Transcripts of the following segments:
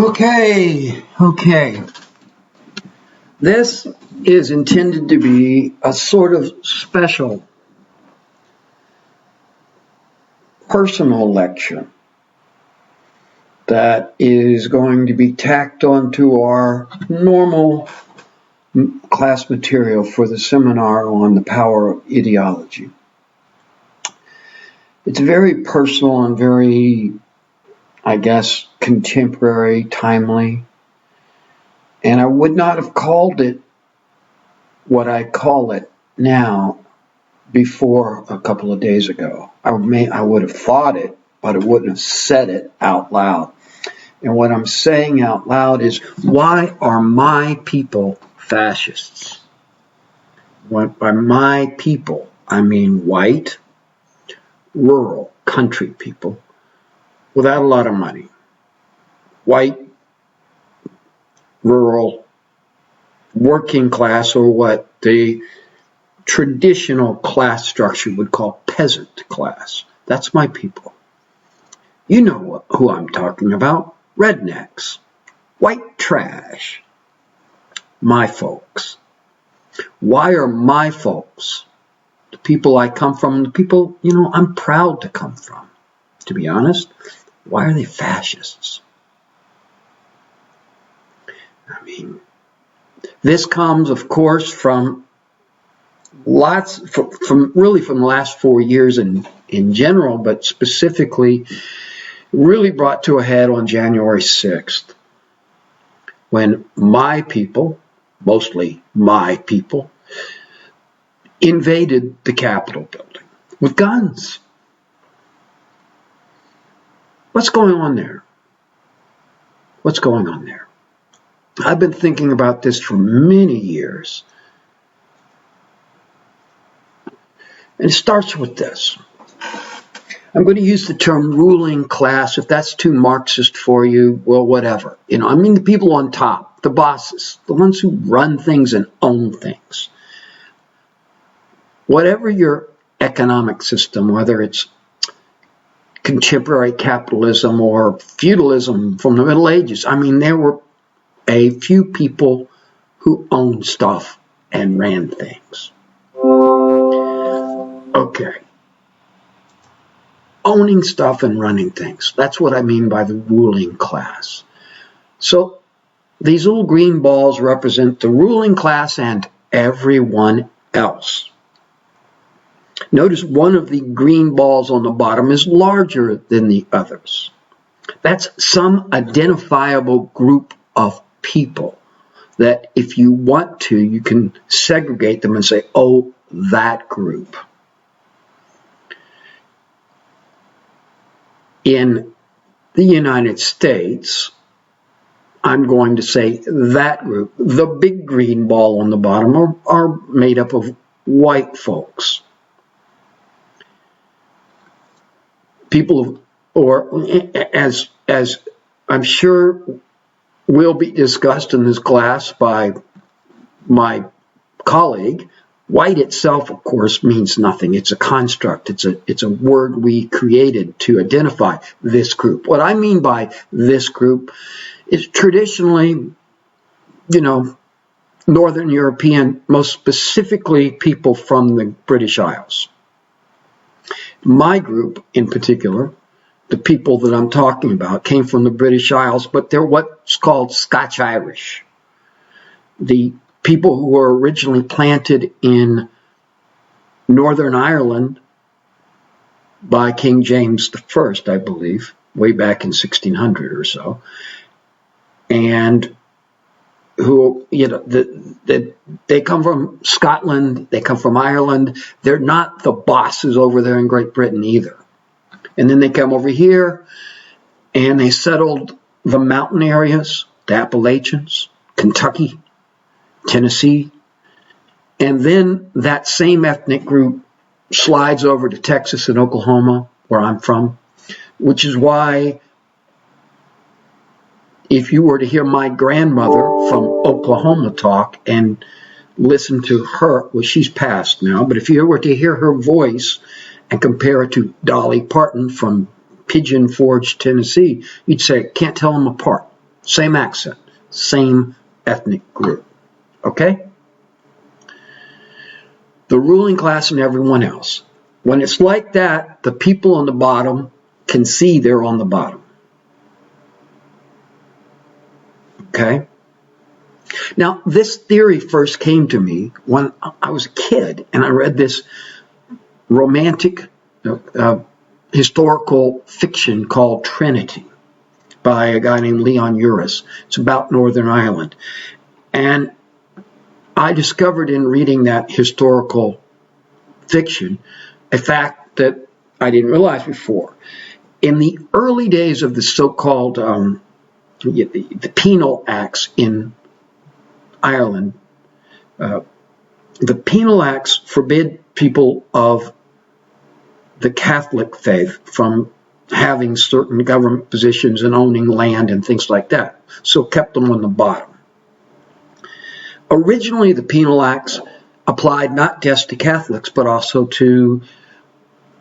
Okay. This is intended to be a sort of special personal lecture that is going to be tacked onto our normal class material for the seminar on the power of ideology. It's very personal and very, I guess, contemporary, timely. And I would not have called it what I call it now before a couple of days ago. I would have thought it, but I wouldn't have said it out loud. And what I'm saying out loud is, why are my people fascists? By my people, I mean white, rural, country people without a lot of money. White, rural, working class, or what the traditional class structure would call peasant class. That's my people. You know who I'm talking about. Rednecks. White trash. My folks. Why are my folks, the people I come from, the people, I'm proud to come from, to be honest, why are they fascists? I mean, this comes, of course, from from the last 4 years in general, but specifically really brought to a head on January 6th, when my people, mostly my people, invaded the Capitol building with guns. What's going on there? What's going on there? I've been thinking about this for many years. And it starts with this. I'm going to use the term ruling class. If that's too Marxist for you, well, whatever. I mean the people on top, the bosses, the ones who run things and own things. Whatever your economic system, whether it's contemporary capitalism or feudalism from the Middle Ages, I mean, there were a few people who owned stuff and ran things. Okay. Owning stuff and running things. That's what I mean by the ruling class. So these little green balls represent the ruling class and everyone else. Notice one of the green balls on the bottom is larger than the others. That's some identifiable group of people that if you want to, you can segregate them and say, oh, that group. In the United States, I'm going to say that group, the big green ball on the bottom, are made up of white folks. People, or as I'm sure will be discussed in this class by my colleague, white itself, of course, means nothing. It's a construct. It's a word we created to identify this group. What I mean by this group is traditionally, Northern European, most specifically people from the British Isles. My group in particular, the people that I'm talking about, came from the British Isles, but they're what's called Scotch-Irish. The people who were originally planted in Northern Ireland by King James I, I believe, way back in 1600 or so, and who, they come from Scotland, they come from Ireland. They're not the bosses over there in Great Britain either. And then they come over here and they settled the mountain areas, the Appalachians, Kentucky, Tennessee, and then that same ethnic group slides over to Texas and Oklahoma, where I'm from, which is why if you were to hear my grandmother from Oklahoma talk and listen to her, well, she's passed now, but if you were to hear her voice and compare it to Dolly Parton from Pigeon Forge, Tennessee, you'd say, can't tell them apart. same accent, same ethnic group. Okay? The ruling class and everyone else. When it's like that, the people on the bottom can see they're on the bottom. Okay? Now, this theory first came to me when I was a kid, and I read this romantic historical fiction called Trinity by a guy named Leon Uris. It's about Northern Ireland. And I discovered in reading that historical fiction a fact that I didn't realize before. In the early days of the so-called the penal acts in Ireland, the penal acts forbid people of the Catholic faith from having certain government positions and owning land and things like that, so kept them on the bottom. Originally, the penal acts applied not just to Catholics, but also to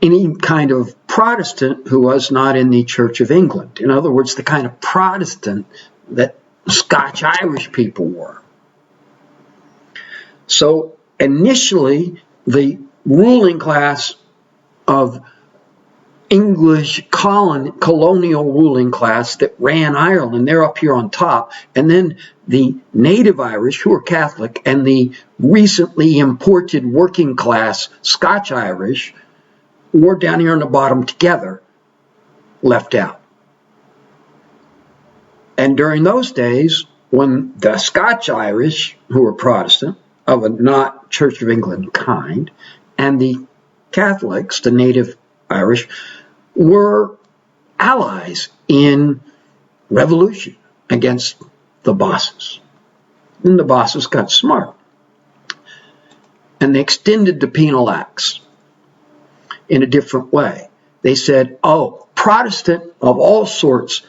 any kind of Protestant who was not in the Church of England. In other words, the kind of Protestant that Scotch-Irish people were. So initially, the ruling class of English colonial ruling class that ran Ireland, they're up here on top, and then the native Irish, who are Catholic, and the recently imported working class Scotch-Irish were down here on the bottom together, left out. And during those days, when the Scotch-Irish, who were Protestant, of a not Church of England kind, and the Catholics, the native Irish, were allies in revolution against the bosses. And the bosses got smart. And they extended the penal acts in a different way. They said, oh, Protestant of all sorts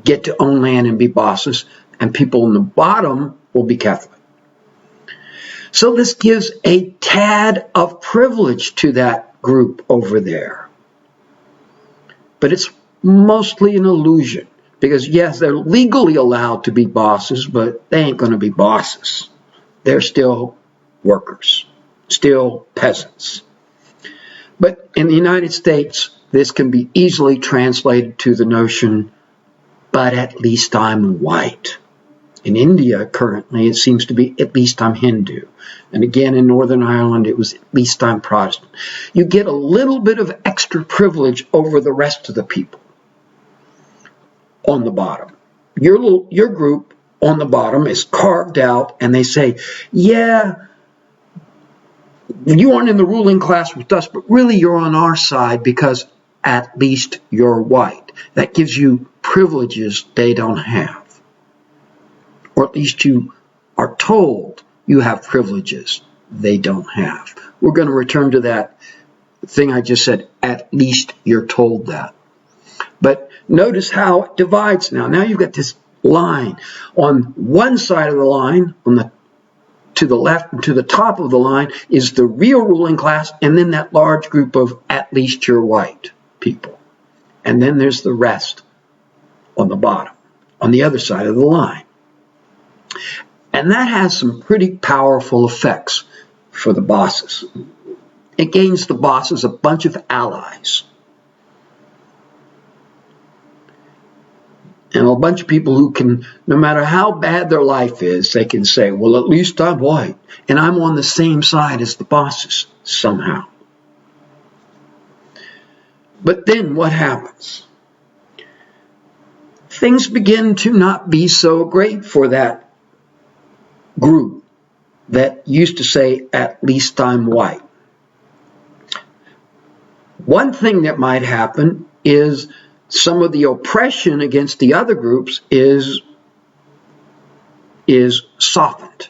get to own land and be bosses, and people in the bottom will be Catholic. So this gives a tad of privilege to that group over there. But it's mostly an illusion. Because yes, they're legally allowed to be bosses, but they ain't going to be bosses. They're still workers, still peasants. But in the United States, this can be easily translated to the notion, but at least I'm white. In India, currently, it seems to be, at least I'm Hindu. And again, in Northern Ireland, it was, at least I'm Protestant. You get a little bit of extra privilege over the rest of the people on the bottom. Your group on the bottom is carved out, and they say, yeah, you aren't in the ruling class with us, but really you're on our side because at least you're white. That gives you privileges they don't have. Or at least you are told you have privileges they don't have. We're going to return to that thing I just said, at least you're told that. But notice how it divides now. Now you've got this line. On one side of the line, to the left and to the top of the line, is the real ruling class, and then that large group of at least you're white people. And then there's the rest on the bottom, on the other side of the line. And that has some pretty powerful effects for the bosses. It gains the bosses a bunch of allies. And a bunch of people who can, no matter how bad their life is, they can say, well, at least I'm white, and I'm on the same side as the bosses somehow. But then what happens? Things begin to not be so great for that group that used to say, at least I'm white. One thing that might happen is some of the oppression against the other groups is softened,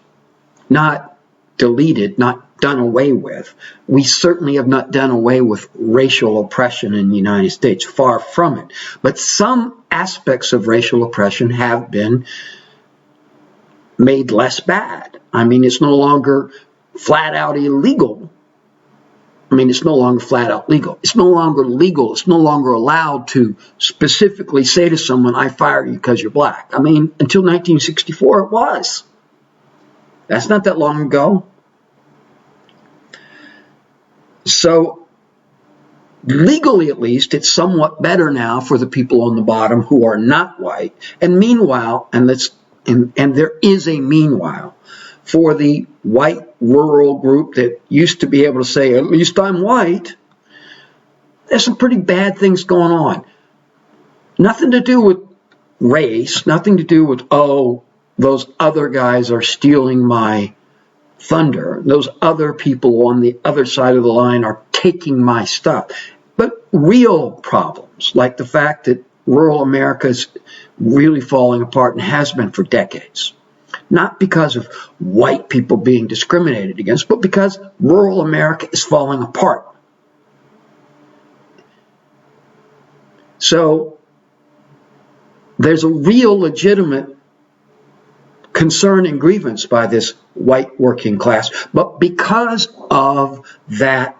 not deleted, not done away with. We certainly have not done away with racial oppression in the United States, far from it. But some aspects of racial oppression have been made less bad. I mean, it's no longer flat out illegal I mean, it's no longer flat out legal. It's no longer legal. It's no longer allowed to specifically say to someone, I fire you because you're black. I mean, until 1964, it was. That's not that long ago. So, legally at least, it's somewhat better now for the people on the bottom who are not white. And meanwhile, and there is a meanwhile, for the white rural group that used to be able to say, at least I'm white, there's some pretty bad things going on. Nothing to do with race, nothing to do with, oh, those other guys are stealing my thunder. Those other people on the other side of the line are taking my stuff. But real problems, like the fact that rural America is really falling apart and has been for decades. Not because of white people being discriminated against, but because rural America is falling apart. So there's a real legitimate concern and grievance by this white working class. But because of that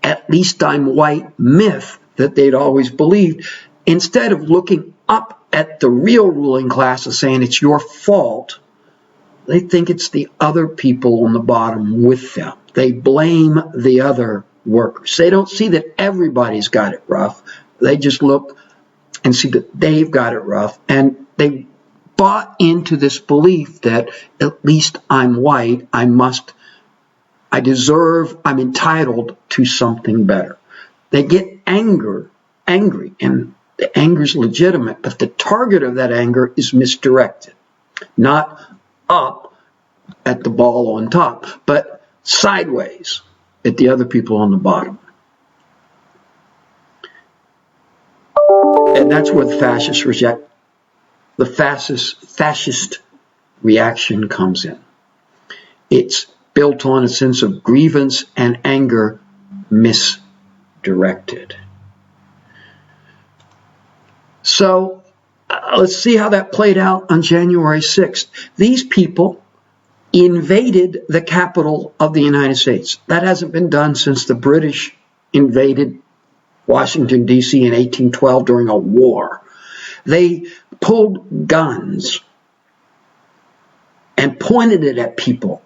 at least I'm white myth that they'd always believed, instead of looking up at the real ruling class and saying it's your fault, they think it's the other people on the bottom with them. They blame the other workers. They don't see that everybody's got it rough. They just look and see that they've got it rough. And they bought into this belief that at least I'm white, I deserve, I'm entitled to something better. They get angry, and the anger is legitimate, but the target of that anger is misdirected. Not up at the ball on top, but sideways at the other people on the bottom. And that's where the fascist reaction comes in. It's built on a sense of grievance and anger misdirected. So let's see how that played out on January 6th. These people invaded the capital of the United States. That hasn't been done since the British invaded Washington, D.C. in 1812 during a war. They pulled guns and pointed it at people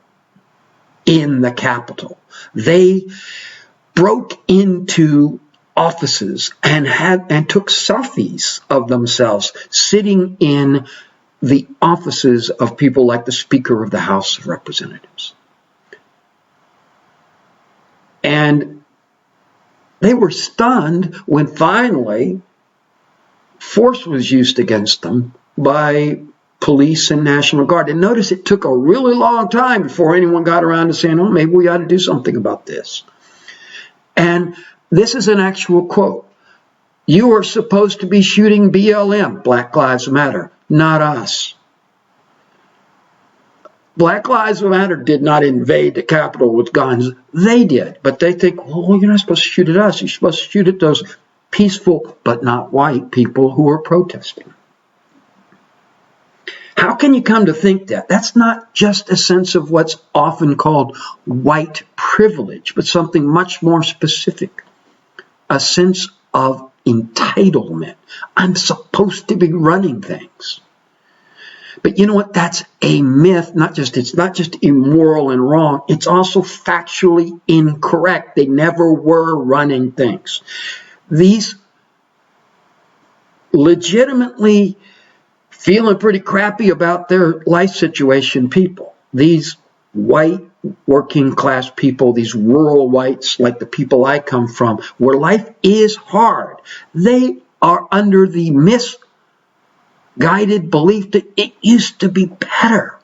in the Capitol. They broke into offices and took selfies of themselves sitting in the offices of people like the Speaker of the House of Representatives. And they were stunned when finally force was used against them by police and National Guard. And notice it took a really long time before anyone got around to saying, oh, maybe we ought to do something about this. And this is an actual quote. You are supposed to be shooting BLM, Black Lives Matter, not us. Black Lives Matter did not invade the Capitol with guns. They did. But they think, well, you're not supposed to shoot at us. You're supposed to shoot at those peaceful but not white people who are protesting. How can you come to think that? That's not just a sense of what's often called white privilege, but something much more specific. A sense of entitlement. I'm supposed to be running things. But you know what? That's a myth. It's not just immoral and wrong. It's also factually incorrect. They never were running things. These legitimately feeling pretty crappy about their life situation people, these white working class people, these rural whites like the people I come from, where life is hard, they are under the misguided belief that it used to be better.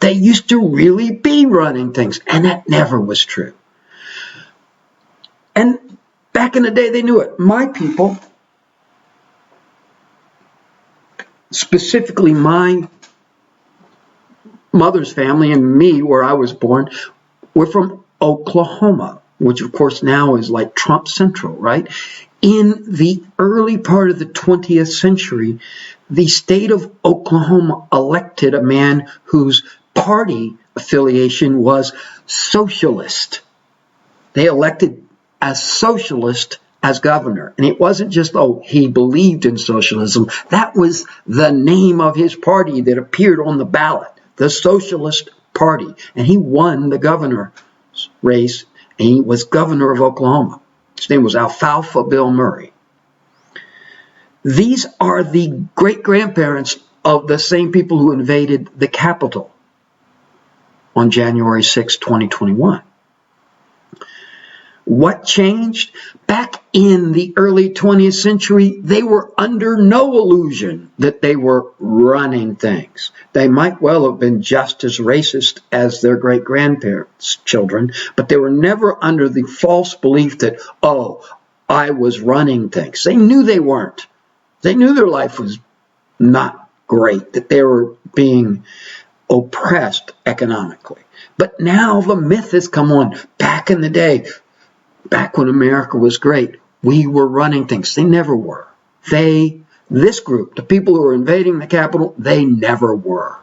They used to really be running things, and that never was true. And back in the day, they knew it. My people, specifically my mother's family and me, where I was born, we're from Oklahoma, which of course now is like Trump Central, right? In the early part of the 20th century, the state of Oklahoma elected a man whose party affiliation was socialist. They elected a socialist as governor. And it wasn't just, oh, he believed in socialism. That was the name of his party that appeared on the ballot, the Socialist Party. And he won the governor's race, and he was governor of Oklahoma. His name was Alfalfa Bill Murray. These are the great-grandparents of the same people who invaded the Capitol on January 6, 2021. What changed? Back in the early 20th century, they were under no illusion that they were running things. They might well have been just as racist as their great-grandparents' children, but they were never under the false belief that, oh, I was running things. They knew they weren't. They knew their life was not great, that they were being oppressed economically. But now the myth has come on. Back in the day, back when America was great, we were running things. They never were. This group, the people who were invading the Capitol, they never were.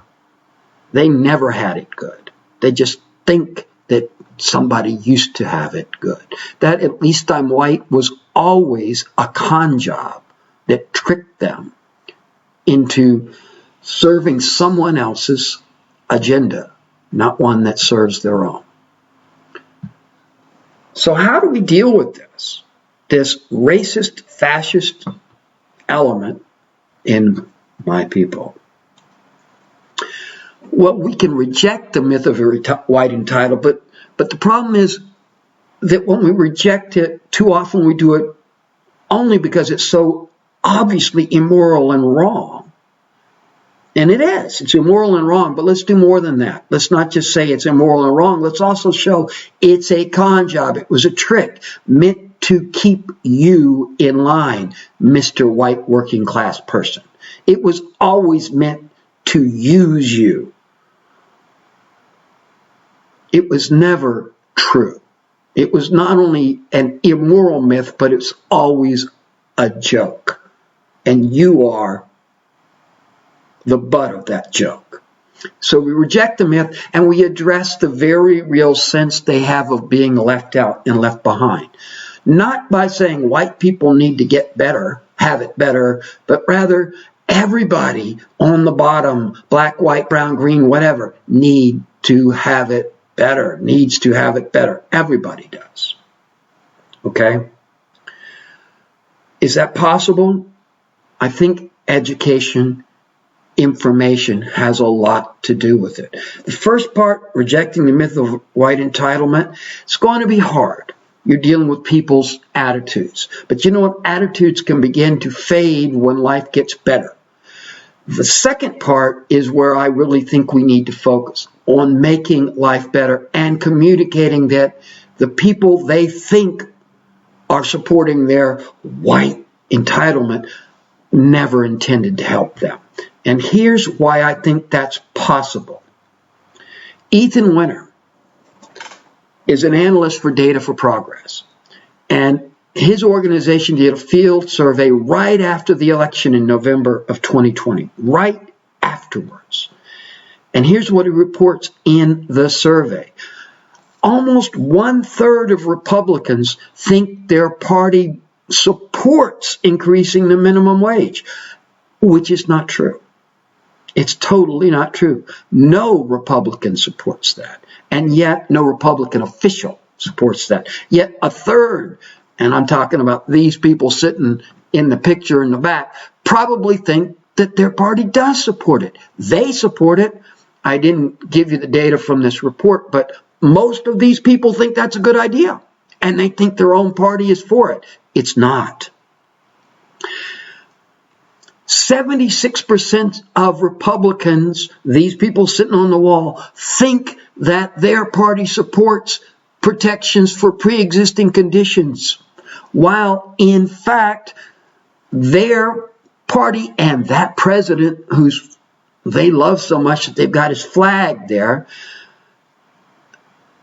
They never had it good. They just think that somebody used to have it good. That At Least I'm White was always a con job that tricked them into serving someone else's agenda, not one that serves their own. So how do we deal with this racist, fascist element in my people? Well, we can reject the myth of white entitlement, but the problem is that when we reject it, too often we do it only because it's so obviously immoral and wrong. And it is. It's immoral and wrong, but let's do more than that. Let's not just say it's immoral and wrong. Let's also show it's a con job. It was a trick meant to keep you in line, Mr. White working class person. It was always meant to use you. It was never true. It was not only an immoral myth, but it's always a joke. And you are the butt of that joke. So we reject the myth and we address the very real sense they have of being left out and left behind. Not by saying white people need to get better, have it better, but rather everybody on the bottom, black, white, brown, green, whatever, needs to have it better. Everybody does. Okay? Is that possible? I think education, information has a lot to do with it. The first part, rejecting the myth of white entitlement, it's going to be hard. You're dealing with people's attitudes. But you know what? Attitudes can begin to fade when life gets better. The second part is where I really think we need to focus on making life better and communicating that the people they think are supporting their white entitlement never intended to help them. And here's why I think that's possible. Ethan Winter is an analyst for Data for Progress. And his organization did a field survey right after the election in November of 2020, right afterwards. And here's what he reports in the survey. Almost 1/3 of Republicans think their party supports increasing the minimum wage, which is not true. It's totally not true. No Republican supports that. And yet no Republican official supports that. Yet 1/3, and I'm talking about these people sitting in the picture in the back, probably think that their party does support it. They support it. I didn't give you the data from this report, but most of these people think that's a good idea. And they think their own party is for it. It's not. 76% of Republicans, these people sitting on the wall, think that their party supports protections for pre-existing conditions, while in fact their party and that president who's they love so much that they've got his flag there,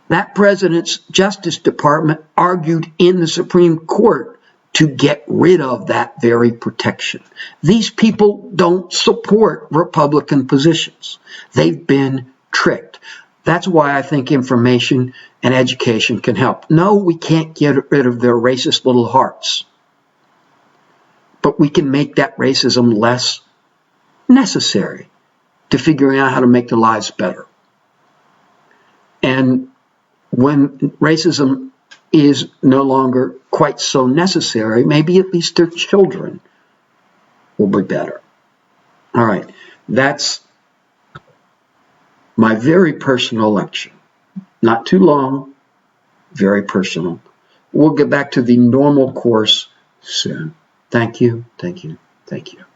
that president's Justice Department argued in the Supreme Court to get rid of that very protection. These people don't support Republican positions. They've been tricked. That's why I think information and education can help. No, we can't get rid of their racist little hearts, but we can make that racism less necessary to figuring out how to make their lives better. And when racism is no longer quite so necessary, maybe at least their children will be better. All right, that's my very personal lecture. Not too long, very personal. We'll get back to the normal course soon. Thank you, thank you, thank you.